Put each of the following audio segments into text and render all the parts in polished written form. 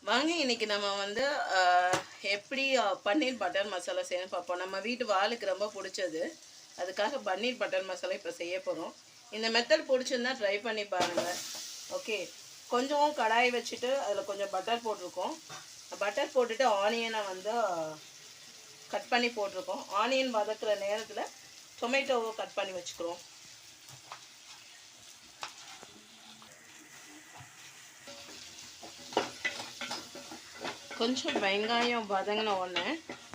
வாங்க இன்னைக்கு நம்ம வந்து எப்படி பன்னீர் பட்டர் மசாலா செய்யணும் பார்ப்போம். நம்ம வீட்டு வாளுக்கு ரொம்ப பிடிச்சது, அதுக்காக பன்னீர் பட்டர் மசாலா இப்போ செய்ய போகிறோம். இந்த மெத்தட் பிடிச்சிருந்தா ட்ரை பண்ணி பாருங்கள். ஓகே, கொஞ்சம் கடாய் வச்சுட்டு அதில் கொஞ்சம் பட்டர் போட்டிருக்கோம். பட்டர் போட்டுட்டு ஆனியனை வந்து கட் பண்ணி போட்டிருக்கோம். ஆனியன் வதக்குற நேரத்தில் டொமேட்டோவை கட் பண்ணி வச்சுக்கிறோம். கொஞ்சம் வெங்காயம் வதங்கின உடனே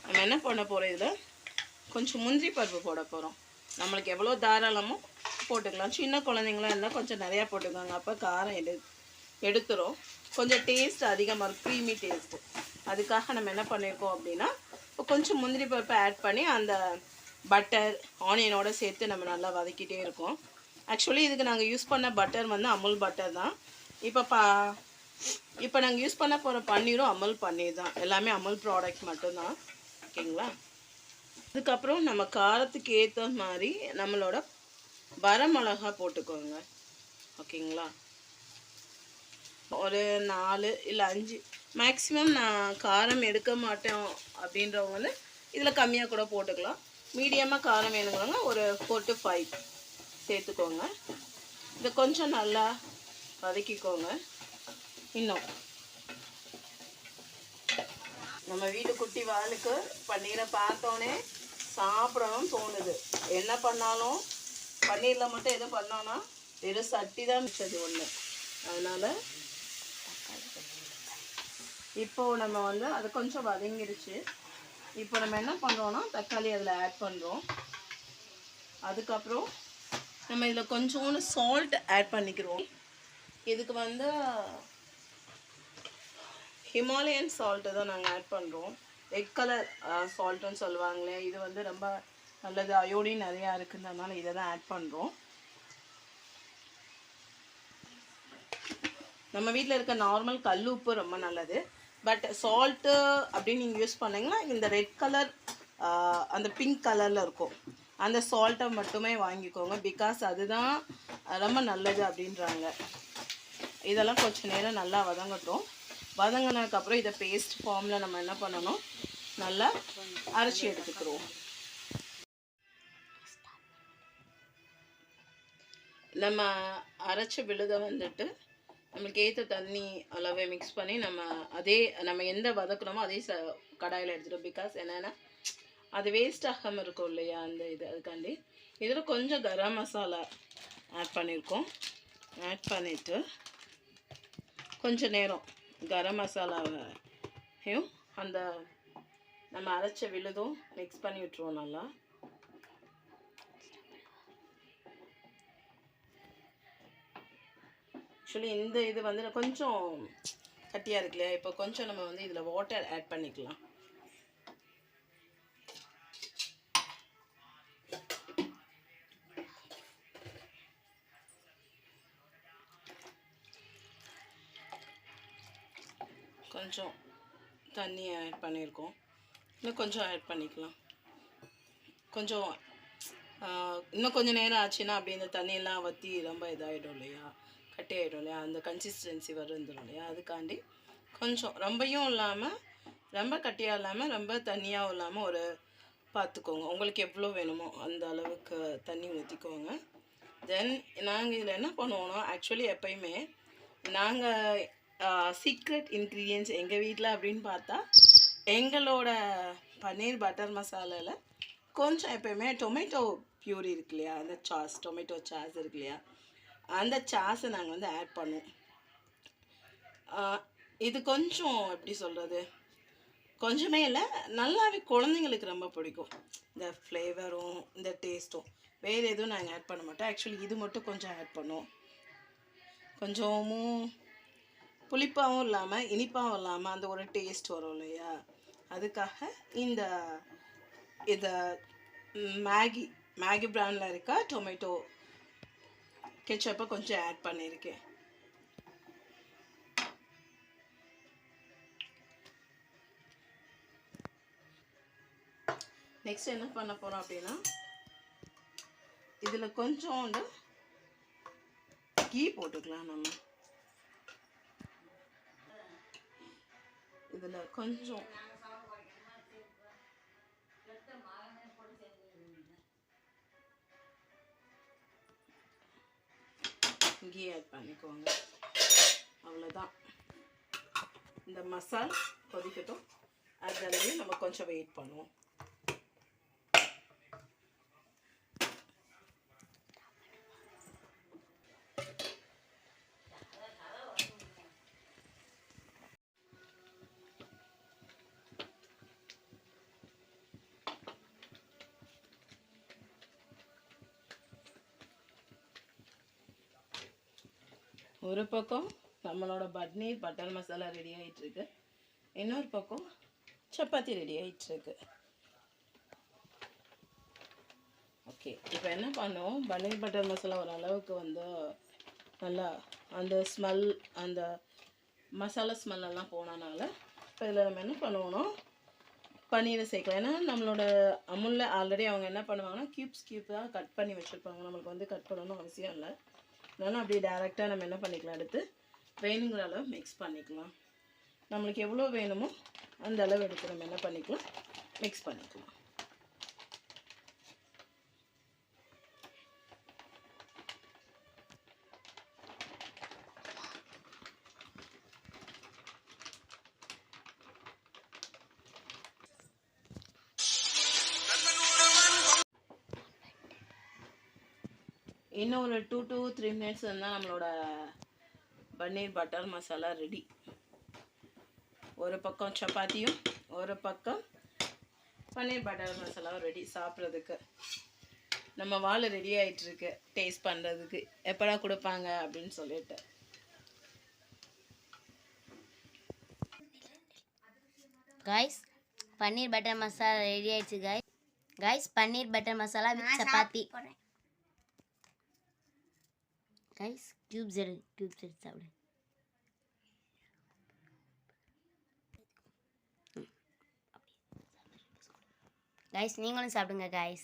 நம்ம என்ன பண்ண போகிறோம், இதில் கொஞ்சம் முந்திரி பருப்பு போட போகிறோம். நம்மளுக்கு எவ்வளோ தாராளமோ போட்டுக்கலாம். சின்ன குழந்தைங்களாம் இருந்தால் கொஞ்சம் நிறையா போட்டுக்கோங்க, அப்போ காரம் எடுத்துரும். கொஞ்சம் டேஸ்ட் அதிகமாக இருக்கும், க்ரீமி டேஸ்ட்டு. அதுக்காக நம்ம என்ன பண்ணியிருக்கோம் அப்படின்னா, இப்போ கொஞ்சம் முந்திரி பருப்பை ஆட் பண்ணி அந்த பட்டர் ஆனியனோடு சேர்த்து நம்ம நல்லா வதக்கிட்டே இருக்கோம். ஆக்சுவலி இதுக்கு நாங்கள் யூஸ் பண்ண பட்டர் வந்து அமுல் பட்டர் தான். இப்போ நாங்கள் யூஸ் பண்ண போகிற பன்னீரும் அமுல் பன்னீர் தான். எல்லாமே அமுல் ப்ராடக்ட் மட்டும்தான். ஓகேங்களா? அதுக்கப்புறம் நம்ம காரத்துக்கு ஏற்ற மாதிரி நம்மளோட வரமிளகா போட்டுக்கோங்க. ஓகேங்களா? ஒரு 4 இல்லை 5 மேக்ஸிமம். நான் காரம் எடுக்க மாட்டேன் அப்படின்றவங்க வந்து இதில் கம்மியாக கூட போட்டுக்கலாம். மீடியமாக காரம் வேணுங்கிறவங்க ஒரு 4 to 5 சேர்த்துக்கோங்க. இதை கொஞ்சம் நல்லா வதக்கிக்கோங்க. இன்னும் நம்ம வீட்டு குட்டி வாளுக்கு பன்னீரை பார்த்தோன்னே சாப்பிடணும்னு தோணுது. என்ன பண்ணாலும் பன்னீரில் மட்டும் எது பண்ணோன்னா வெறும் சட்டி தான் மிச்சது ஒன்று. அதனால் இப்போது நம்ம வந்து அது கொஞ்சம் வதங்கிடுச்சு. இப்போ நம்ம என்ன பண்ணுறோன்னா தக்காளி அதில் ஆட் பண்ணுறோம். அதுக்கப்புறம் நம்ம இதில் கொஞ்சோண்டு சால்ட் ஆட் பண்ணிக்கிறோம். இதுக்கு வந்து ஹிமாலயன் சால்ட்டு தான் நாங்கள் ஆட் பண்ணுறோம். ரெட் கலர் சால்ட்டுன்னு சொல்லுவாங்களே, இது வந்து ரொம்ப நல்லது, அயோடின் நிறையா இருக்குன்றதுனால இதை தான் ஆட் பண்ணுறோம். நம்ம வீட்டில் இருக்க நார்மல் கல் உப்பு ரொம்ப நல்லது. பட் சால்ட்டு அப்படின்னு நீங்கள் யூஸ் பண்ணிங்கன்னா இந்த ரெட் கலர் அந்த பிங்க் கலரில் இருக்கும் அந்த சால்ட்டை மட்டுமே வாங்கிக்கோங்க. பிகாஸ் அதுதான் ரொம்ப நல்லது அப்படின்றாங்க. இதெல்லாம் கொஞ்சம் நேரம் நல்லா வதங்கட்டும். வதங்கினதுக்கப்புறம் இதை பேஸ்ட் ஃபார்மில் நம்ம என்ன பண்ணணும், நல்லா அரைச்சி எடுத்துக்கிறோம். நம்ம அரைச்ச விழுதை வந்துட்டு நம்மளுக்கு ஏற்ற தண்ணி அளவை மிக்ஸ் பண்ணி நம்ம எந்த வதக்கணுமோ அதே கடாயில் எடுத்துட்டோம். பிகாஸ் என்னென்னா அது வேஸ்ட் ஆகாமல் இருக்கும் இல்லையா, அந்த அதுக்காண்டி இதில் கொஞ்சம் கரம் மசாலா ஆட் பண்ணியிருக்கோம். ஆட் பண்ணிவிட்டு கொஞ்சம் நேரம் கரம் மசாலாவையும் அந்த நம்ம அரைச்ச விழுதும் மிக்ஸ் பண்ணி விட்டுருவோம் நல்லா. ஆக்சுவலி இந்த இது வந்து கொஞ்சம் கட்டியாக இருக்கு இல்லையா, இப்போ கொஞ்சம் நம்ம வந்து இதில் வாட்டர் ஆட் பண்ணிக்கலாம். கொஞ்சம் தண்ணி ஆட் பண்ணியிருக்கோம், இன்னும் கொஞ்சம் ஆட் பண்ணிக்கலாம். கொஞ்சம் இன்னும் கொஞ்சம் நேரம் ஆச்சுன்னா அப்படி இந்த தண்ணியெல்லாம் வற்றி ரொம்ப இதாகிடும் இல்லையா, கட்டி ஆகிடும் இல்லையா, அந்த கன்சிஸ்டன்சி வந்துடும் இல்லையா. அதுக்காண்டி கொஞ்சம் ரொம்பையும் இல்லாமல் ரொம்ப கட்டியாக இல்லாமல் ரொம்ப தண்ணியாகவும் இல்லாமல் ஒரு பார்த்துக்கோங்க. உங்களுக்கு எவ்வளோ வேணுமோ அந்த அளவுக்கு தண்ணி ஊற்றிக்கோங்க. தென் நாங்கள் இதில் என்ன பண்ணுவோன்னா, ஆக்சுவலி எப்பயுமே நாங்கள் சீக்ரெட் இன்க்ரீடியன்ட்ஸ் எங்கள் வீட்டில் அப்படின்னு பார்த்தா எங்களோட பன்னீர் பட்டர் மசாலாவில் கொஞ்சம் எப்பயுமே டொமேட்டோ பியூரி இருக்கு இல்லையா, அந்த டொமேட்டோ சாஸ் இருக்கு இல்லையா, அந்த சாஸை நாங்கள் வந்து ஆட் பண்ணுவோம். இது கொஞ்சம் எப்படி சொல்கிறது, கொஞ்சமே இல்லை, நல்லாவே குழந்தைங்களுக்கு ரொம்ப பிடிக்கும் இந்த ஃப்ளேவரும் இந்த டேஸ்ட்டும். வேறு எதுவும் நாங்கள் ஆட் பண்ண மாட்டோம். ஆக்சுவலி இது மட்டும் கொஞ்சம் ஆட் பண்ணுவோம். கொஞ்சமும் புளிப்பாகவும் இல்லாமல் இனிப்பாகவும் இல்லாமல் அந்த ஒரு டேஸ்ட் வரும் இல்லையா, அதுக்காக இதை மேகி பிராண்டில் இருக்க டொமேட்டோ கெச்சப்பை கொஞ்சம் ஆட் பண்ணியிருக்கேன். நெக்ஸ்ட் என்ன பண்ண போகிறோம் அப்படின்னா, இதில் கொஞ்சோண்டு கீ போட்டுக்கலாம். நம்ம இதில் கொஞ்சம் கீ ஆட் பண்ணிக்கோங்க. அவ்வளோதான். இந்த மசால் கொதிக்கட்டும். அதனால நம்ம கொஞ்சம் வெயிட் பண்ணுவோம். ஒரு பக்கம் நம்மளோட பன்னீர் பட்டர் மசாலா ரெடி ஆகிட்டுருக்கு, இன்னொரு பக்கம் சப்பாத்தி ரெடி ஆகிட்டுருக்கு. ஓகே, இப்போ என்ன பண்ணுவோம், பன்னீர் பட்டர் மசாலா ஓரளவுக்கு வந்து நல்லா அந்த ஸ்மெல், அந்த மசாலா ஸ்மெல்லாம் போனனால இப்போ இதில் நம்ம என்ன பண்ணுவோம்னா பன்னீரை சேர்க்கலாம். ஏன்னா நம்மளோட அமுலில் ஆல்ரெடி அவங்க என்ன பண்ணுவாங்கன்னா க்யூப்ஸாக கட் பண்ணி வச்சுருப்பாங்க. நம்மளுக்கு வந்து கட் பண்ணணும் அவசியம் இல்லை. அதனால் அப்படியே டேரெக்டாக நம்ம என்ன பண்ணிக்கலாம், எடுத்து வேணுங்கிற அளவு மிக்ஸ் பண்ணிக்கலாம். நம்மளுக்கு எவ்வளோ வேணுமோ அந்த அளவு எடுத்து நம்ம என்ன பண்ணிக்கலாம், மிக்ஸ் பண்ணிக்கலாம். இன்னும் ஒரு 2 to 3 minutes இருந்தால் நம்மளோட பன்னீர் பட்டர் மசாலா ரெடி. ஒரு பக்கம் சப்பாத்தியும் ஒரு பக்கம் பன்னீர் பட்டர் மசாலாவும் ரெடி. சாப்பிட்றதுக்கு நம்ம வாழை ரெடி ஆகிட்டுருக்கு, டேஸ்ட் பண்ணுறதுக்கு எப்படா கொடுப்பாங்க அப்படின்னு சொல்லிட்டு. Guys paneer butter masala ready आइடுச்சு guys paneer butter masala with chapati guys cubes சாப்பிடு गाइस நீங்களும் சாப்பிடுங்க गाइस